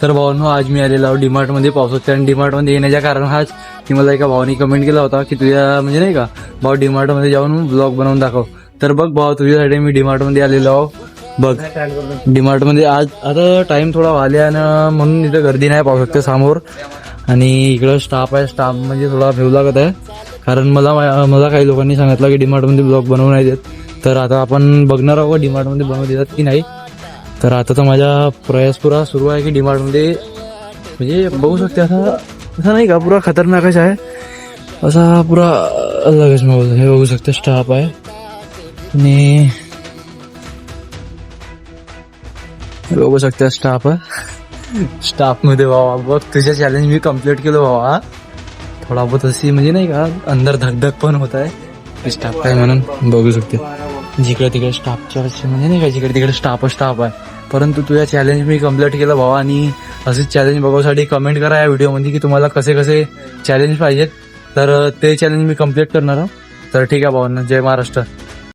तर भावांनो, आज मी आलेलो आहो डीमार्टमध्ये पावसाच्या, आणि डीमार्टमध्ये येण्याच्या कारण हाच की मला एका भावाने कमेंट केला होता की तुझ्या म्हणजे नाही का भाऊ डीमार्टमध्ये जाऊन ब्लॉग बनवून दाखव. तर बघ भाऊ, तुझ्यासाठी मी डीमार्टमध्ये आलेलो आहो. बघ डीमार्टमध्ये आज आता टाइम थोडा वाल्या आणि म्हणून इथं गर्दी नाही पावसाच्या समोर. आणि इकडं स्टाफ आहे, स्टाफ म्हणजे थोडा भेव लागत आहे, कारण मला काही लोकांनी सांगितलं की डीमार्टमध्ये ब्लॉग बनवू नाही देत. तर आता आपण बघणार आहोत डीमार्टमध्ये बनवू देतात की नाही. तर आता तर माझा प्रयास पुरा सुरू आहे की डीमार्टमध्ये म्हणजे बघू शकते असं नाही का पुरा खतरनाकच आहे, असा पुरा अलगच माहोल. हे बघू शकते स्टाफ आहे आणि बघू शकते स्टाफ आहे. स्टाफमध्ये भावा बघ, तुझ्या चॅलेंज मी कम्प्लीट केलं भावा. थोडा बहुत अशी म्हणजे नाही का अंदर धकधक पण होत आहे स्टाफ काय म्हणून. बघू शकते जिकडे तिकडे स्टाफच्या म्हणजे नाही का जिकडे तिकडे स्टाफ आहे, परंतु तुझ्या चॅलेंज मी कम्प्लीट केलं भावा. आणि असेच चॅलेंज बघण्यासाठी कमेंट करा या व्हिडिओमध्ये की तुम्हाला कसे कसे चॅलेंज पाहिजेत, तर ते चॅलेंज मी कम्प्लीट करणार आहोत. तर ठीक आहे भावांना, जय महाराष्ट्र.